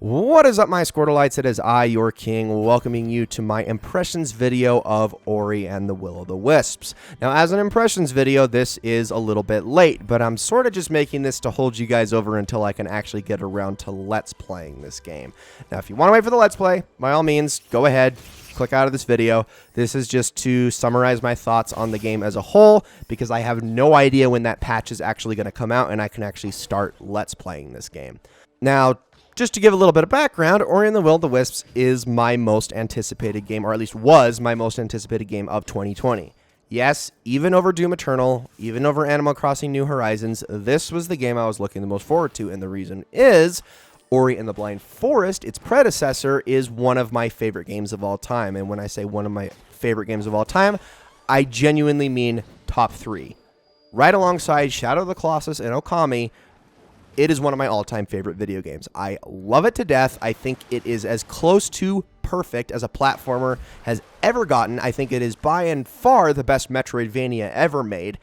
What is up, my Squirtleites? It is I, your king, welcoming you to my impressions video of Ori and the Will of the Wisps. Now, as an impressions video, this is a little bit late, but I'm sort of just making this to hold you guys over until I can actually get around to Let's Playing this game. Now, if you want to wait for the Let's Play, by all means, go ahead, click out of this video. This is just to summarize my thoughts on the game as a whole, because I have no idea when that patch is actually going to come out and I can actually start Let's Playing this game. Now, just to give a little bit of background, Ori and the Will of the Wisps is my most anticipated game, or at least was my most anticipated game of 2020. Yes, even over Doom Eternal, even over Animal Crossing New Horizons, this was the game I was looking the most forward to, and the reason is Ori and the Blind Forest, its predecessor, is one of my favorite games of all time. And when I say one of my favorite games of all time, I genuinely mean top 3. Right alongside Shadow of the Colossus and Okami, it is one of my all-time favorite video games. I love it to death. I think it is as close to perfect as a platformer has ever gotten. I think it is by and far the best Metroidvania ever made,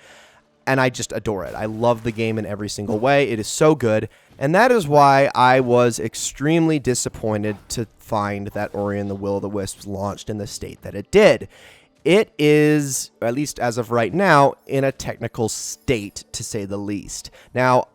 and I just adore it. I love the game in every single way. It is so good, and that is why I was extremely disappointed to find that Ori and the Will of the Wisps launched in the state that it did. It is, at least as of right now, in a technical state, to say the least. Now,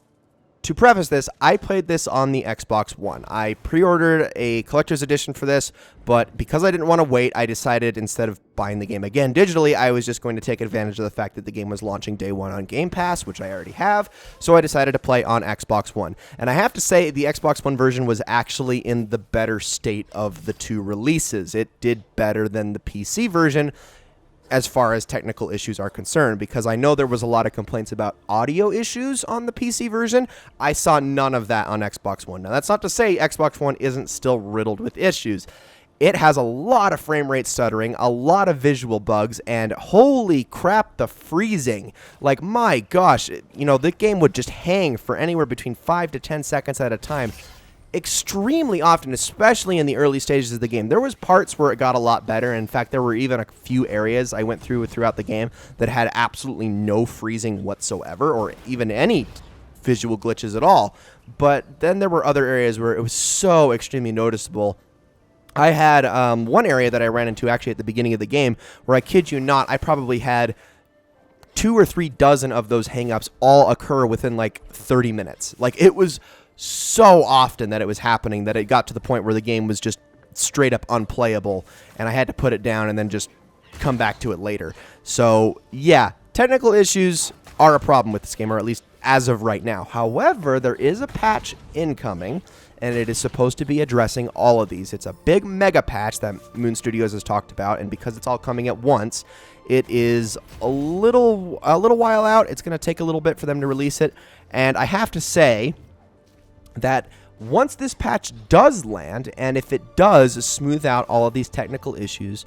to preface this, I played this on the Xbox One. I pre-ordered a collector's edition for this, but because I didn't want to wait, I decided instead of buying the game again digitally, I was just going to take advantage of the fact that the game was launching day one on Game Pass, which I already have, so I decided to play on Xbox One. And I have to say, the Xbox One version was actually in the better state of the two releases. It did better than the PC version as far as technical issues are concerned, because I know there was a lot of complaints about audio issues on the PC version. I saw none of that on Xbox One. Now, that's not to say Xbox One isn't still riddled with issues. It has a lot of frame rate stuttering, a lot of visual bugs, and holy crap, the freezing. Like, my gosh, you know, the game would just hang for anywhere between 5 to 10 seconds at a time extremely often, especially in the early stages of the game. There was parts where it got a lot better. In fact, there were even a few areas I went throughout the game that had absolutely no freezing whatsoever, or even any visual glitches at all. But then there were other areas where it was so extremely noticeable. I had one area that I ran into actually at the beginning of the game where, I kid you not, I probably had 2 or 3 dozen of those hang-ups all occur within like 30 minutes. Like, it was so often that it was happening that it got to the point where the game was just straight up unplayable, and I had to put it down and then just come back to it later. So yeah, technical issues are a problem with this game, or at least as of right now. However, there is a patch incoming, and it is supposed to be addressing all of these. It's a big mega patch that Moon Studios has talked about, and because it's all coming at once, it is a little while out. It's going to take a little bit for them to release it, and I have to say that once this patch does land, and if it does smooth out all of these technical issues,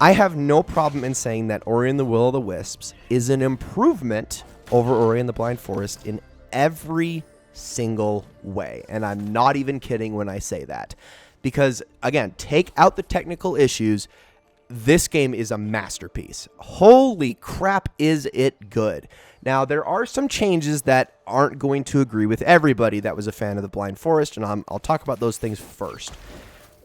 I have no problem in saying that Ori and the Will of the Wisps is an improvement over Ori and the Blind Forest in every single way. And I'm not even kidding when I say that. Because, again, take out the technical issues, this game is a masterpiece. Holy crap, is it good. Now, there are some changes that aren't going to agree with everybody that was a fan of the Blind Forest, and I'll talk about those things first.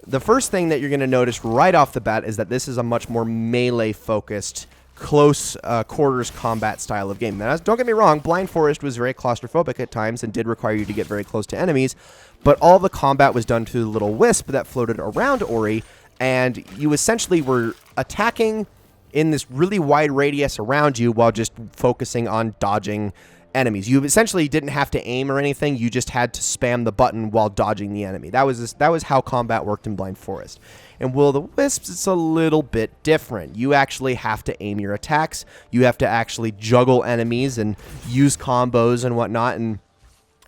The first thing that you're going to notice right off the bat is that this is a much more melee-focused, close quarters combat style of game. Now, don't get me wrong, Blind Forest was very claustrophobic at times and did require you to get very close to enemies, but all the combat was done through the little wisp that floated around Ori, and you essentially were attacking in this really wide radius around you while just focusing on dodging enemies. You essentially didn't have to aim or anything. You just had to spam the button while dodging the enemy. That was how combat worked in Blind Forest. In Will of the Wisps, it's a little bit different. You actually have to aim your attacks. You have to actually juggle enemies and use combos and whatnot and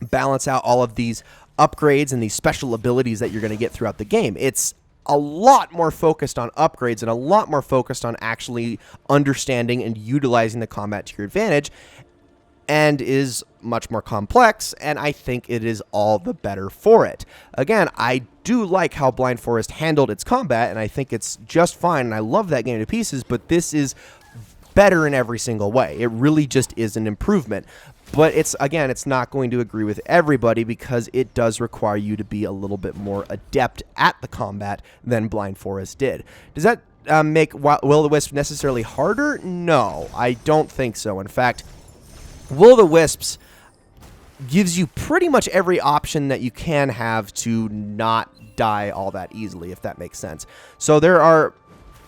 balance out all of these upgrades and these special abilities that you're going to get throughout the game. It's a lot more focused on upgrades and a lot more focused on actually understanding and utilizing the combat to your advantage, and is much more complex, and I think it is all the better for it. Again, I do like how Blind Forest handled its combat, and I think it's just fine, and I love that game to pieces, but this is better in every single way. It really just is an improvement. But again, it's not going to agree with everybody because it does require you to be a little bit more adept at the combat than Blind Forest did. Does that make Will-O-The-Wisp necessarily harder? No, I don't think so. In fact, Will-O-The-Wisps gives you pretty much every option that you can have to not die all that easily, if that makes sense. So there are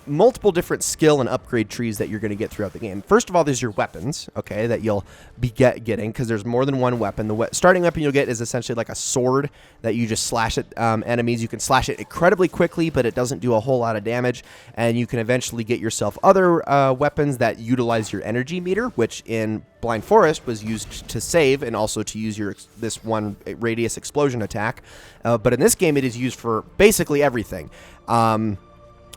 multiple different skill and upgrade trees that you're going to get throughout the game. First of all, there's your weapons, okay, that you'll be getting, because there's more than one weapon. The starting weapon you'll get is essentially like a sword that you just slash at enemies. You can slash it incredibly quickly, but it doesn't do a whole lot of damage, and you can eventually get yourself other weapons that utilize your energy meter, which in Blind Forest was used to save and also to use this one radius explosion attack, but in this game it is used for basically everything.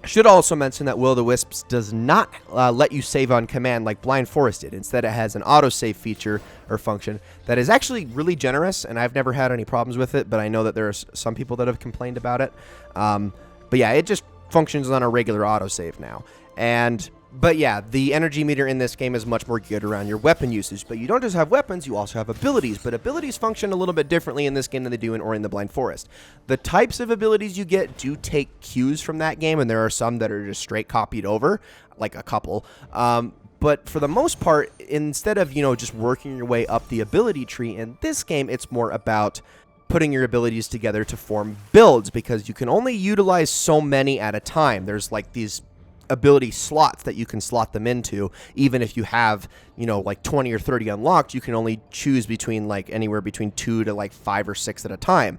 Should also mention that Will-O-The-Wisps does not let you save on command like Blind Forest did. Instead, it has an autosave feature or function that is actually really generous, and I've never had any problems with it, but I know that there are some people that have complained about it. But yeah, it just functions on a regular autosave now. But yeah, the energy meter in this game is much more geared around your weapon usage. But you don't just have weapons, you also have abilities. But abilities function a little bit differently in this game than they do in Ori and the Blind Forest. The types of abilities you get do take cues from that game, and there are some that are just straight copied over, like a couple. But for the most part, instead of, just working your way up the ability tree, in this game, it's more about putting your abilities together to form builds, because you can only utilize so many at a time. There's like these ability slots that you can slot them into. Even if you have, like 20 or 30 unlocked, you can only choose between like anywhere between 2 to like 5 or 6 at a time.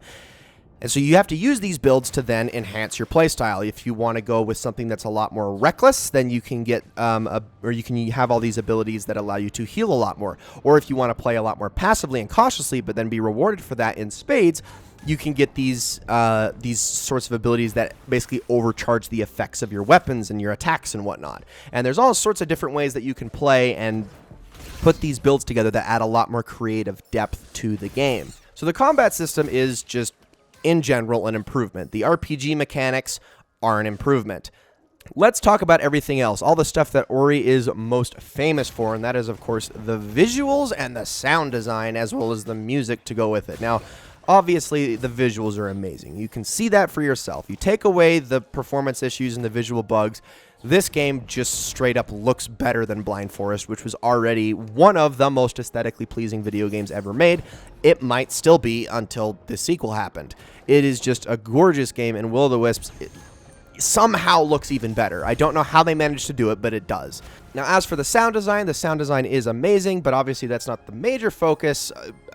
And so you have to use these builds to then enhance your playstyle. If you want to go with something that's a lot more reckless, then you can get or you can have all these abilities that allow you to heal a lot more. Or if you want to play a lot more passively and cautiously, but then be rewarded for that in spades, you can get these sorts of abilities that basically overcharge the effects of your weapons and your attacks and whatnot. And there's all sorts of different ways that you can play and put these builds together that add a lot more creative depth to the game. So the combat system is just, in general, an improvement. The RPG mechanics are an improvement. Let's talk about everything else, all the stuff that Ori is most famous for, and that is, of course, the visuals and the sound design, as well as the music to go with it. Now, obviously, the visuals are amazing. You can see that for yourself. You take away the performance issues and the visual bugs, this game just straight up looks better than Blind Forest, which was already one of the most aesthetically pleasing video games ever made. It might still be until this sequel happened. It is just a gorgeous game, and Will-O-The-Wisps somehow looks even better. I don't know how they managed to do it, but it does. Now, as for the sound design is amazing, but obviously that's not the major focus.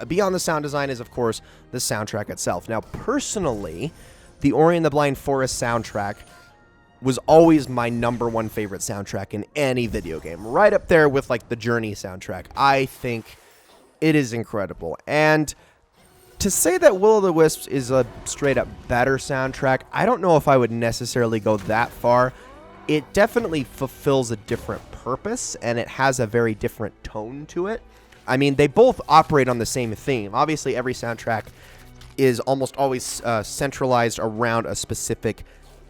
Beyond the sound design is, of course, the soundtrack itself. Now, personally, the Ori and the Blind Forest soundtrack was always my #1 favorite soundtrack in any video game. Right up there with, like, the Journey soundtrack. I think it is incredible. And to say that Will-O-The-Wisps is a straight-up better soundtrack, I don't know if I would necessarily go that far. It definitely fulfills a different purpose, and it has a very different tone to it. I mean, they both operate on the same theme. Obviously, every soundtrack is almost always centralized around a specific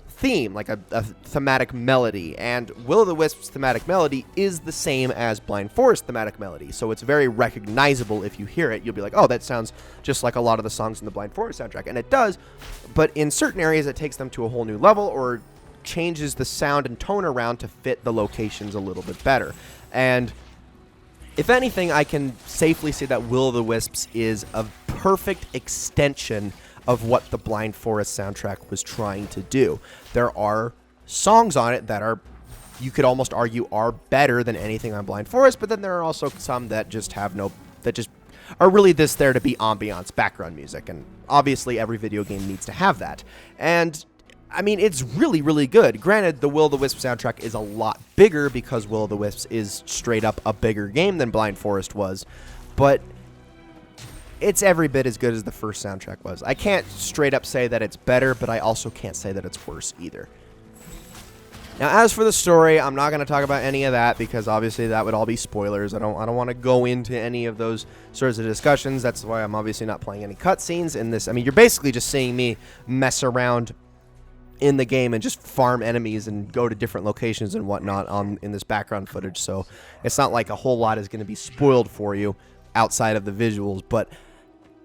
theme, like a thematic melody, and Will-O-The-Wisp's thematic melody is the same as Blind Forest thematic melody, so it's very recognizable. If you hear it, you'll be like, oh, that sounds just like a lot of the songs in the Blind Forest soundtrack, and it does, but in certain areas it takes them to a whole new level or changes the sound and tone around to fit the locations a little bit better. And if anything, I can safely say that Will-O-The-Wisps is a perfect extension of what the Blind Forest soundtrack was trying to do. There are songs on it that are, you could almost argue, are better than anything on Blind Forest, but then there are also some that just have that just are really this there to be ambiance, background music, and obviously every video game needs to have that. And I mean, it's really, really good. Granted, the Will-O-The-Wisp soundtrack is a lot bigger because Will-O-The-Wisps is straight up a bigger game than Blind Forest was, but it's every bit as good as the first soundtrack was. I can't straight up say that it's better, but I also can't say that it's worse either. Now, as for the story, I'm not going to talk about any of that because obviously that would all be spoilers. I don't want to go into any of those sorts of discussions. That's why I'm obviously not playing any cutscenes in this. I mean, you're basically just seeing me mess around in the game and just farm enemies and go to different locations and whatnot in this background footage. So it's not like a whole lot is going to be spoiled for you. outside of the visuals, but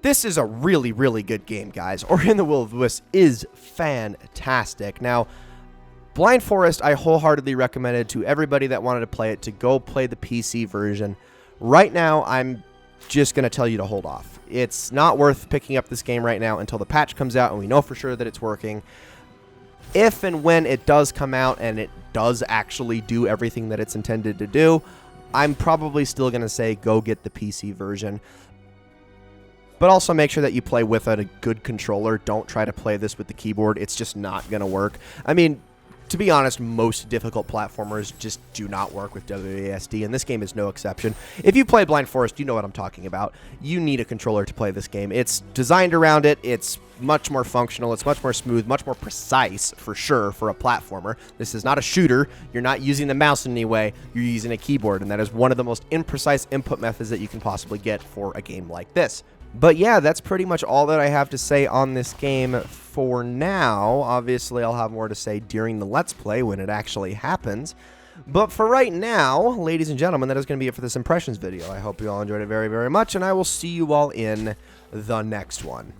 this is a really, really good game, guys. Ori and the Will of the Wisps is fantastic. Now, Blind Forest, I wholeheartedly recommended to everybody that wanted to play it to go play the PC version. Right now, I'm just going to tell you to hold off. It's not worth picking up this game right now until the patch comes out and we know for sure that it's working. If and when it does come out and it does actually do everything that it's intended to do, I'm probably still going to say go get the PC version. But also make sure that you play with a good controller. Don't try to play this with the keyboard. It's just not going to work. I mean, to be honest, most difficult platformers just do not work with WASD, and this game is no exception. If you play Blind Forest, you know what I'm talking about. You need a controller to play this game. It's designed around it. It's much more functional. It's much more smooth, much more precise, for sure, for a platformer. This is not a shooter. You're not using the mouse in any way. You're using a keyboard, and that is one of the most imprecise input methods that you can possibly get for a game like this. But yeah, that's pretty much all that I have to say on this game for now. Obviously, I'll have more to say during the Let's Play when it actually happens. But for right now, ladies and gentlemen, that is going to be it for this Impressions video. I hope you all enjoyed it very, very much, and I will see you all in the next one.